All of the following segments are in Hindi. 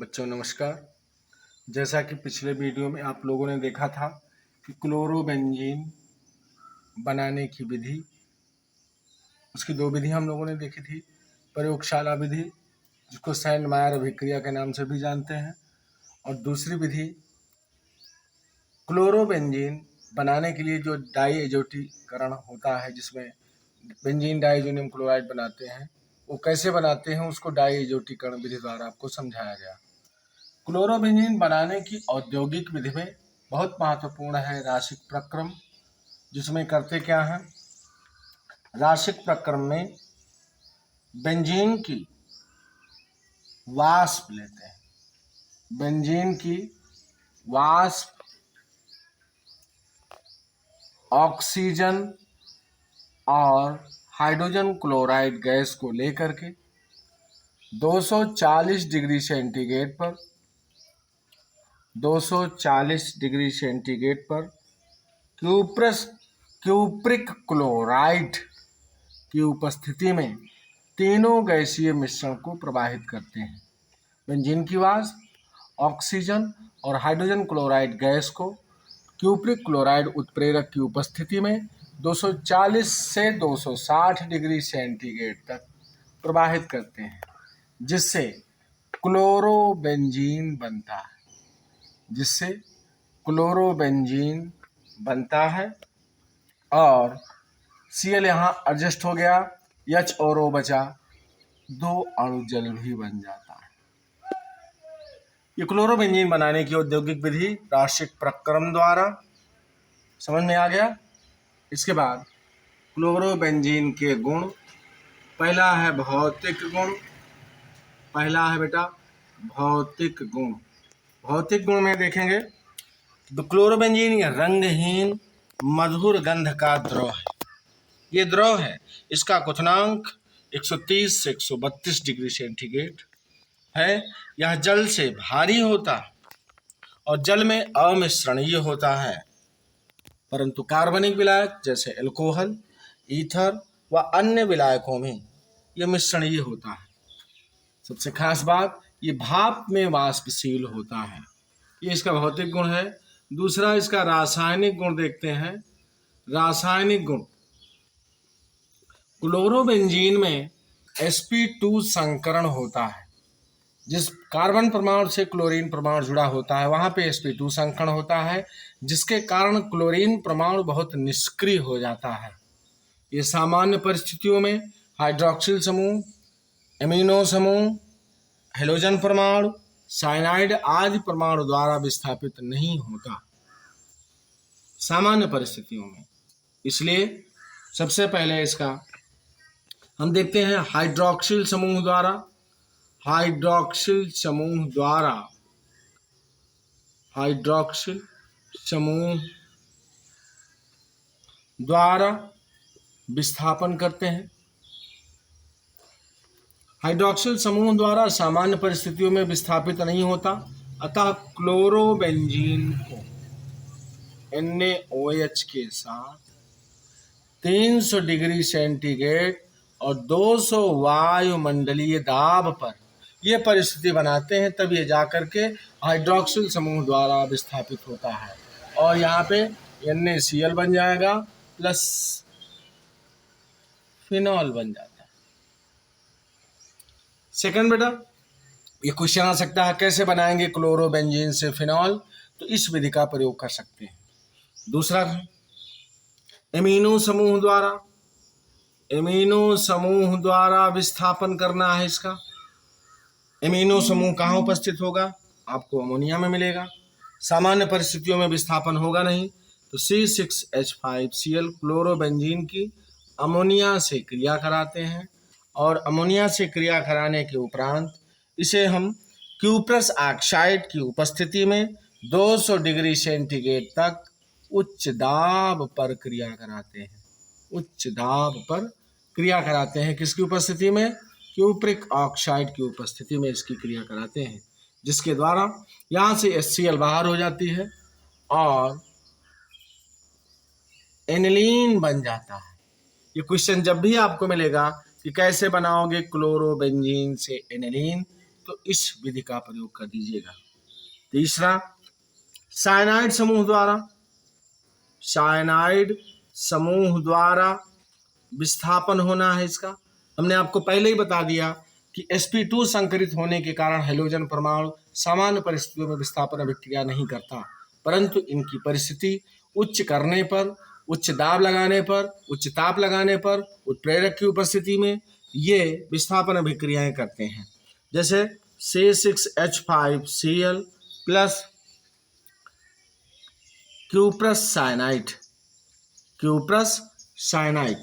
बच्चों नमस्कार। जैसा कि पिछले वीडियो में आप लोगों ने देखा था कि क्लोरोबेंजीन बनाने की विधि, उसकी दो विधि हम लोगों ने देखी थी। प्रयोगशाला विधि, जिसको सैंडमायर अभिक्रिया के नाम से भी जानते हैं, और दूसरी विधि क्लोरोबेंजीन बनाने के लिए जो डाई एजोटीकरण होता है, जिसमें बेंजीन डाइजोनियम क्लोराइड बनाते हैं, वो कैसे बनाते हैं उसको डाई एजोटीकरण विधि द्वारा आपको समझाया गया। क्लोरोबेंजीन बनाने की औद्योगिक विधि में बहुत महत्वपूर्ण है राशिक प्रक्रम, जिसमें करते क्या हैं। राशिक प्रक्रम में बेंजीन की वाष्प लेते हैं। बेंजीन की वाष्प ऑक्सीजन और हाइड्रोजन क्लोराइड गैस को लेकर के 240 डिग्री सेंटीग्रेड पर 240 डिग्री सेंटीग्रेड पर क्यूप्रिक क्लोराइड की उपस्थिति में तीनों गैसीय मिश्रण को प्रवाहित करते हैं। बेंजीन की वाष्प, ऑक्सीजन और हाइड्रोजन क्लोराइड गैस को क्यूप्रिक क्लोराइड उत्प्रेरक की उपस्थिति में 240 से 260 डिग्री सेंटीग्रेड तक प्रवाहित करते हैं, जिससे क्लोरोबेंजीन बनता है और Cl यहाँ एडजस्ट हो गया, H और O बचा, 2 अणु जल भी बन जाता है। ये क्लोरोबेंजीन बनाने की औद्योगिक विधि राशिक प्रक्रम द्वारा समझ में आ गया। इसके बाद क्लोरोबेंजीन के गुण, पहला है भौतिक गुण। भौतिक गुण में देखेंगे तो क्लोरोबेंजीन रंगहीन मधुर गंध का द्रव है। ये द्रव है, इसका क्वथनांक 130 से 132 डिग्री सेंटीग्रेड है। यह जल से भारी होता है और जल में अमिश्रणीय होता है, परंतु कार्बनिक विलायक जैसे एल्कोहल, ईथर व अन्य विलायकों में यह मिश्रणीय होता है। सबसे खास बात, ये भाप में वाष्पशील होता है। ये इसका भौतिक गुण है। दूसरा इसका रासायनिक गुण देखते हैं। रासायनिक गुण, क्लोरोबेंजीन में sp2 संकरण होता है। जिस कार्बन परमाणु से क्लोरीन परमाणु जुड़ा होता है, वहां पे sp2 संकरण होता है, जिसके कारण क्लोरीन परमाणु बहुत निष्क्रिय हो जाता है। ये सामान्य परिस्थितियों में हाइड्रोक्सिल समूह, एमिनो समूह, हेलोजन परमाणु, साइनाइड आदि परमाणु द्वारा विस्थापित नहीं होता सामान्य परिस्थितियों में। इसलिए सबसे पहले इसका हम देखते हैं हाइड्रोक्सिल समूह द्वारा विस्थापन करते हैं। हाइड्रोक्सिल समूह द्वारा सामान्य परिस्थितियों में विस्थापित नहीं होता, अतः क्लोरोबेंजीन को NaOH के साथ 300 डिग्री सेंटीग्रेड और 200 वायुमंडलीय दाब पर यह परिस्थिति बनाते हैं, तब ये जाकर के हाइड्रोक्सिल समूह द्वारा विस्थापित होता है और यहाँ पे NaCl बन जाएगा प्लस फिनॉल बन जाता है। सेकंड बेटा, ये क्वेश्चन आ सकता है कैसे बनाएंगे क्लोरोबेंजीन से फिनॉल, तो इस विधि का प्रयोग कर सकते हैं। दूसरा, एमिनो समूह द्वारा विस्थापन करना है इसका। एमिनो समूह कहाँ उपस्थित होगा? आपको अमोनिया में मिलेगा। सामान्य परिस्थितियों में विस्थापन होगा नहीं, तो C6H5Cl क्लोरोबेंजीन की अमोनिया से क्रिया कराते हैं और अमोनिया से क्रिया कराने के उपरांत इसे हम क्यूप्रस ऑक्साइड की उपस्थिति में 200 डिग्री सेंटीग्रेड तक उच्च दाब पर क्रिया कराते हैं। किसकी उपस्थिति में? क्यूप्रिक ऑक्साइड की उपस्थिति में इसकी क्रिया कराते हैं, जिसके द्वारा यहाँ से HCl बाहर हो जाती है और एनिलीन बन जाता है। ये क्वेश्चन जब भी आपको मिलेगा कि कैसे बनाओगे क्लोरोबेंजीन से एनिलीन, तो इस विधि का प्रयोग कर दीजिएगा। तीसरा, साइनाइड समूह द्वारा, साइनाइड समूह द्वारा विस्थापन होना है इसका। हमने आपको पहले ही बता दिया कि sp2 संकरित होने के कारण हैलोजन परमाणु सामान्य परिस्थितियों में विस्थापन अभिक्रिया नहीं करता, परंतु इनकी परिस्थिति उच्च करने पर, उच्च दाब लगाने पर, उच्च ताप लगाने पर उत्प्रेरक की उपस्थिति में ये विस्थापन अभिक्रियाएं करते हैं। जैसे C6H5Cl plus cuprous cyanide, cuprous cyanide,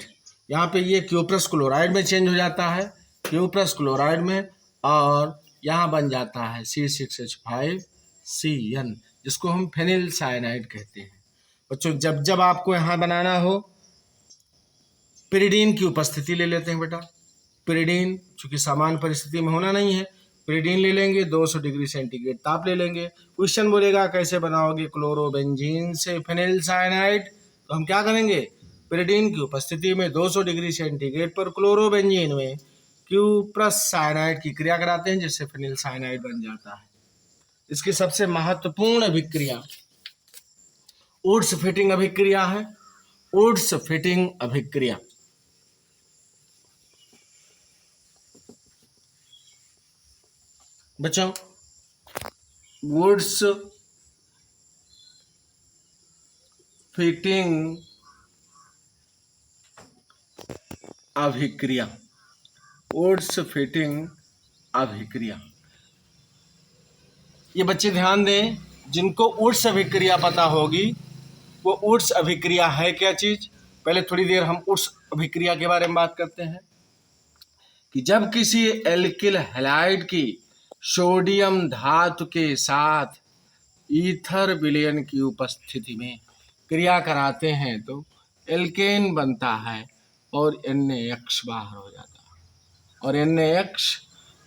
यहाँ पे ये क्यूप्रस क्लोराइड में चेंज हो जाता है, क्यूप्रस क्लोराइड में, और यहाँ बन जाता है C6H5Cn, जिसको हम फेनिल साइनाइड कहते हैं। बच्चों, जब जब आपको यहाँ बनाना हो, पिरिडीन की उपस्थिति ले लेते हैं बेटा। पिरिडीन चूंकि सामान्य परिस्थिति में होना नहीं है, पिरिडीन ले लेंगे, 200 डिग्री सेंटीग्रेड ताप ले लेंगे। क्वेश्चन बोलेगा कैसे बनाओगे क्लोरोबेंजीन से फेनिल साइनाइड, तो हम क्या करेंगे, पिरिडीन की उपस्थिति में 200 डिग्री सेंटीग्रेड पर क्लोरोबेंजीन में क्यूप्रस साइनाइड की क्रिया कराते हैं, जिससे फेनिल साइनाइड बन जाता है। इसकी सबसे महत्वपूर्ण अभिक्रिया वुड्स फिटिंग अभिक्रिया है। वुड्स फिटिंग अभिक्रिया, बच्चों, वुड्स फिटिंग अभिक्रिया, वुड्स फिटिंग अभिक्रिया, ये बच्चे ध्यान दें, जिनको वुड्स अभिक्रिया पता होगी वो वुड्स अभिक्रिया है क्या चीज। पहले थोड़ी देर हम वुड्स अभिक्रिया के बारे में बात करते हैं कि जब किसी एल्किल हैलाइड की सोडियम धातु के साथ ईथर विलयन की उपस्थिति में क्रिया कराते हैं तो एल्केन बनता है और NaX बाहर हो जाता है, और NaX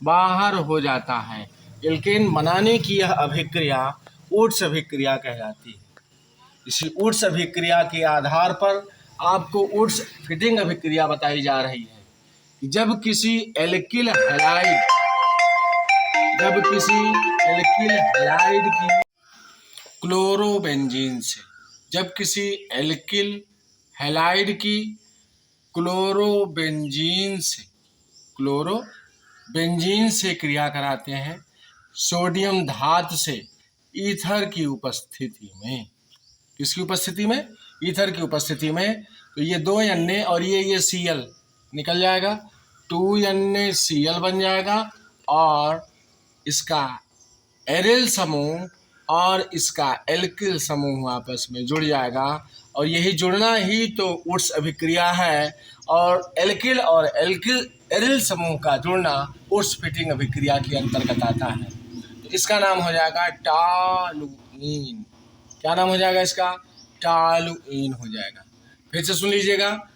बाहर हो जाता है। एल्केन बनाने की यह अभिक्रिया वुड्स अभिक्रिया कहलाती है। इसी वुड्स अभिक्रिया के आधार पर आपको वुड्स फिटिंग अभिक्रिया बताई जा रही है कि जब किसी एल्किल हैलाइड की क्लोरोबेंजीन से, जब किसी एल्किल हैलाइड की क्लोरोबेंजीन से क्रिया कराते हैं सोडियम धातु से ईथर की उपस्थिति में, किसकी उपस्थिति में, ईथर की उपस्थिति में, तो ये 2 Na और ये Cl निकल जाएगा, 2 NaCl बन जाएगा, और इसका एरिल समूह और इसका एल्किल समूह आपस में जुड़ जाएगा, और यही जुड़ना ही तो वुड्स अभिक्रिया है, और एल्किल और एरिल समूह का जुड़ना वुड्स फिटिंग अभिक्रिया के अंतर्गत आता है। तो इसका नाम हो जाएगा टॉलुईन। क्या नाम हो जाएगा इसका, टॉलुईन हो जाएगा। फिर से सुन लीजिएगा,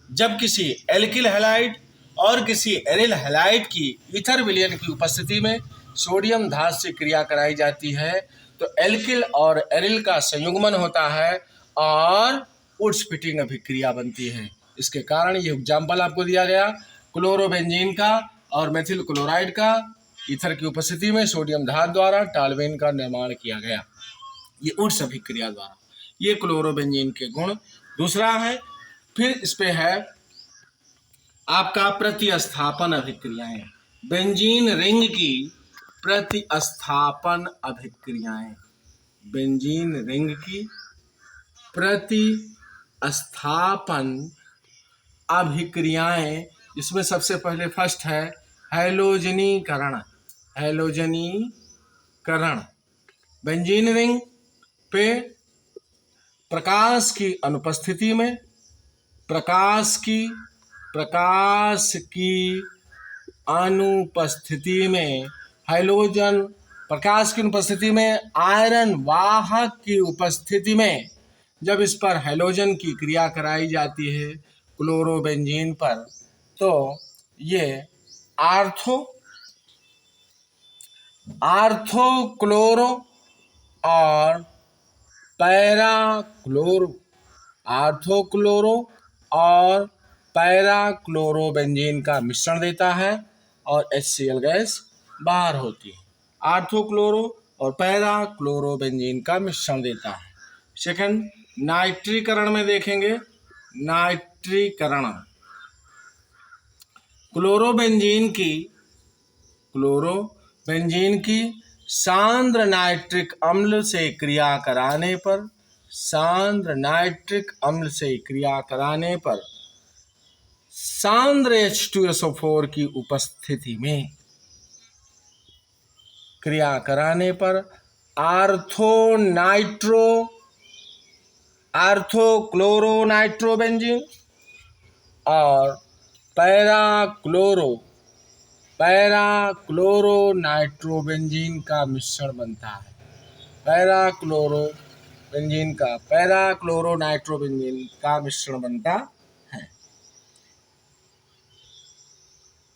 जब किसी एल्किल हैलाइड और किसी एरिल हैलाइड की ईथर विलयन की उपस्थिति में सोडियम धातु से क्रिया कराई जाती है तो एल्किल और एरिल का संयुग्मन होता है और वुड्स फिटिंग अभिक्रिया बनती है। इसके कारण ये एग्जाम्पल आपको दिया गया क्लोरोबेंजीन का और मेथिल क्लोराइड का ईथर की उपस्थिति में सोडियम धातु द्वारा टॉलुईन का निर्माण किया गया, ये वुड्स अभिक्रिया द्वारा। ये क्लोरोबेंजीन के गुण। दूसरा है, फिर इस पे है आपका प्रतिस्थापन अभिक्रियाएं, बेंजीन रिंग की प्रतिस्थापन अभिक्रियाएं, बेंजीन रिंग की प्रतिस्थापन अभिक्रियाएं। इसमें सबसे पहले फर्स्ट है हैलोजनीकरण। हैलोजनीकरण, बेंजीन रिंग पे प्रकाश की अनुपस्थिति में, प्रकाश की अनुपस्थिति में हाइड्रोजन, प्रकाश की उपस्थिति में आयरन वाहक की उपस्थिति में जब इस पर हैलोजन की क्रिया कराई जाती है क्लोरोबेंजीन पर, तो ये आर्थोक्लोरो और पैराक्लोरोबेंजीन का मिश्रण देता है और HCl गैस बाहर होती है। आर्थोक्लोरो और पैरा क्लोरोबेंजीन का मिश्रण देता है। सेकंड, नाइट्रीकरण में देखेंगे, नाइट्रीकरण क्लोरोबेंजीन की सांद्र नाइट्रिक अम्ल से क्रिया कराने पर, सांद्र नाइट्रिक अम्ल से क्रिया कराने पर सांद्र H2SO4 की उपस्थिति में क्रिया कराने पर आर्थोक्लोरोनाइट्रोबेंजीन और पैराक्लोरोनाइट्रोबेंजीन का मिश्रण बनता है। पैराक्लोरोनाइट्रोबेंजीन का मिश्रण बनता है।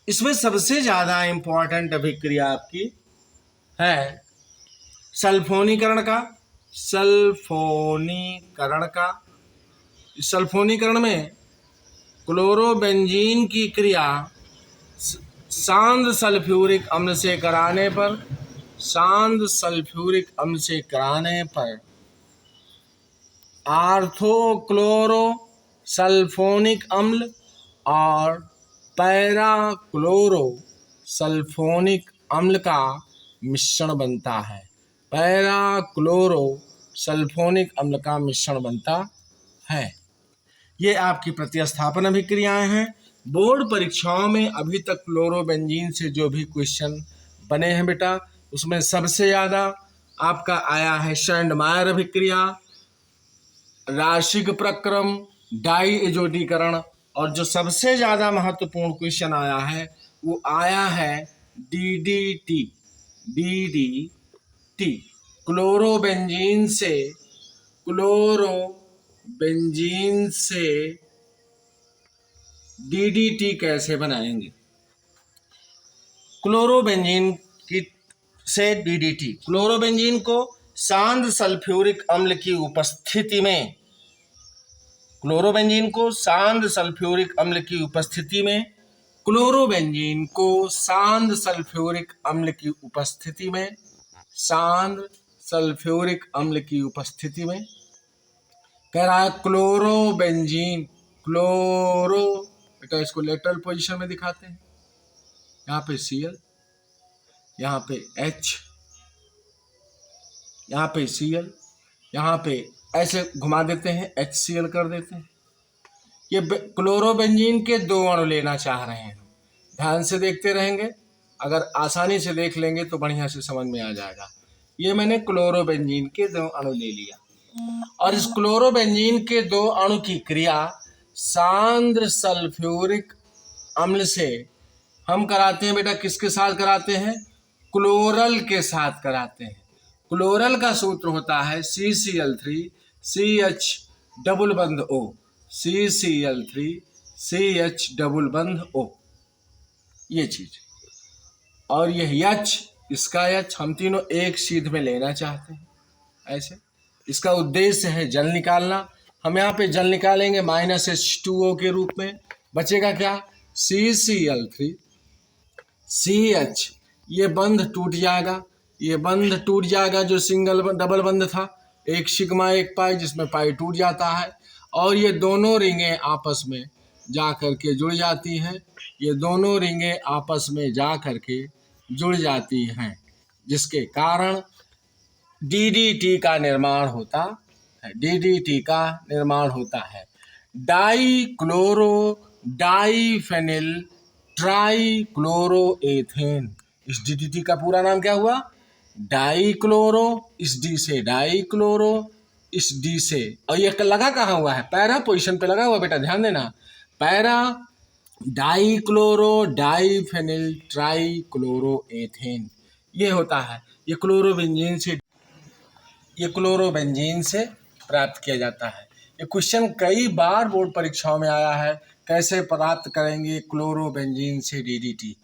इसमें सबसे ज्यादा इंपॉर्टेंट अभिक्रिया आपकी है सल्फोनीकरण में क्लोरोबेंजीन की क्रिया सांद्र सल्फ्यूरिक अम्ल से कराने पर आर्थोक्लोरो सल्फोनिक अम्ल और पैराक्लोरो सल्फोनिक अम्ल का मिश्रण बनता है। पैराक्लोरो सल्फोनिक अम्ल का मिश्रण बनता है। ये आपकी प्रतिस्थापन अभिक्रियाएं हैं। बोर्ड परीक्षाओं में अभी तक क्लोरोबेंजीन से जो भी क्वेश्चन बने हैं बेटा, उसमें सबसे ज़्यादा आपका आया है शैंडमायर अभिक्रिया, राशिक प्रक्रम, डाई एजोटीकरण, और जो सबसे ज़्यादा महत्वपूर्ण क्वेश्चन आया है वो आया है डीडीटी। क्लोरोबेंजीन से डीडीटी कैसे बनाएंगे? क्लोरोबेंजीन को सांद्र सल्फ्यूरिक अम्ल की उपस्थिति में सांद्र सल्फ्यूरिक अम्ल की उपस्थिति में कह रहा है बेटा इसको लेटरल पोजीशन में दिखाते हैं। यहाँ पे Cl, यहाँ पे H, यहाँ पे Cl, यहाँ पे ऐसे घुमा देते हैं, HCl कर देते हैं। ये क्लोरोबेंजीन के 2 अणु लेना चाह रहे हैं। ध्यान से देखते रहेंगे, अगर आसानी से देख लेंगे तो बढ़िया से समझ में आ जाएगा। ये मैंने क्लोरोबेंजीन के 2 अणु ले लिया और इस क्लोरोबेंजीन के 2 अणु की क्रिया सांद्र सल्फ्यूरिक अम्ल से हम कराते हैं बेटा। किसके साथ कराते हैं? क्लोरल के साथ कराते हैं। क्लोरल का सूत्र होता है CCl3CH डबल बंध O, CCl3CH डबल बंध O, ये चीज। और यह H, इसका H हम तीनों एक सीध में लेना चाहते हैं ऐसे। इसका उद्देश्य है जल निकालना। हम यहाँ पे जल निकालेंगे -H2O के रूप में। बचेगा क्या? CCl3CH, ये बंध टूट जाएगा। जो सिंगल डबल बंध था, एक सिग्मा एक पाई, जिसमें पाई टूट जाता है और ये दोनों रिंगें आपस में जा करके जुड़ जाती हैं, जिसके कारण डीडीटी का निर्माण होता है। डाइफेनिल ट्राइक्लोरोएथेन। इस डीडीटी का पूरा नाम क्या हुआ? डाइक्लोरो, इस डी से डाइक्लोरो, इस डी से, और ये लगा कहाँ हुआ है? पैरा पोजीशन पे लगा हुआ बेटा, ध्यान देना। पैरा डाइक्लोरो डाइफेनिल ट्राइक्लोरोएथेन, ये होता है। ये क्लोरोबेंजीन से प्राप्त किया जाता है। ये क्वेश्चन कई बार बोर्ड परीक्षाओं में आया है, कैसे प्राप्त करेंगे क्लोरोबेंजीन से डीडीटी।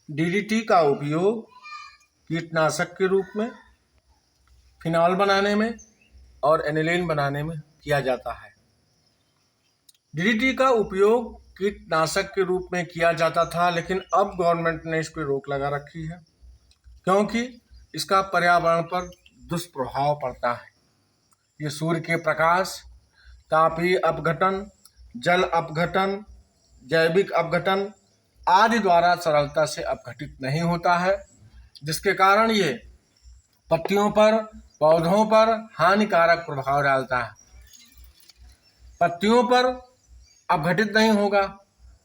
डीडीटी का उपयोग कीटनाशक के रूप में, फिनॉल बनाने में और एनिलीन बनाने में किया जाता है। डीडीटी का उपयोग कीटनाशक के रूप में किया जाता था, लेकिन अब गवर्नमेंट ने इस पर रोक लगा रखी है क्योंकि इसका पर्यावरण पर दुष्प्रभाव पड़ता है। ये सूर्य के प्रकाश, तापीय अपघटन, जल अपघटन, जैविक अपघटन आदि द्वारा सरलता से अपघटित नहीं होता है, जिसके कारण ये पत्तियों पर, पौधों पर हानिकारक प्रभाव डालता है। पत्तियों पर अपघटित नहीं होगा,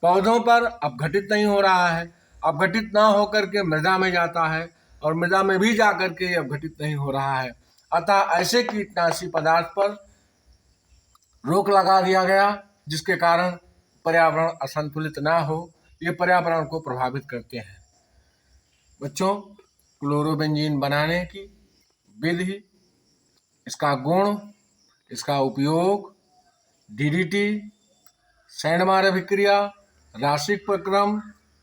पौधों पर अपघटित नहीं हो रहा है, अपघटित ना होकर के मृदा में जाता है और मृदा में भी जाकर के अपघटित नहीं हो रहा है। अतः ऐसे कीटनाशी पदार्थ पर रोक लगा दिया गया, जिसके कारण पर्यावरण असंतुलित ना हो। ये पर्यावरण को प्रभावित करते हैं। बच्चों, क्लोरोबेंजीन बनाने की विधि, इसका गुण, इसका उपयोग, डीडीटी, सैंडमार अभिक्रिया, रासायनिक प्रक्रम,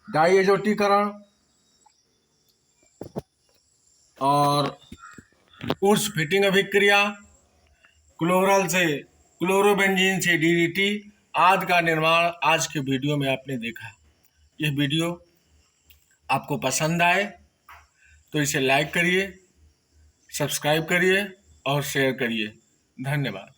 डाइएजोटीकरण और उर्स फिटिंग अभिक्रिया, क्लोरल से क्लोरोबेंजीन से डीडीटी आदि का निर्माण आज के वीडियो में आपने देखा। यह वीडियो आपको पसंद आए तो इसे लाइक करिए, सब्सक्राइब करिए और शेयर करिए। धन्यवाद।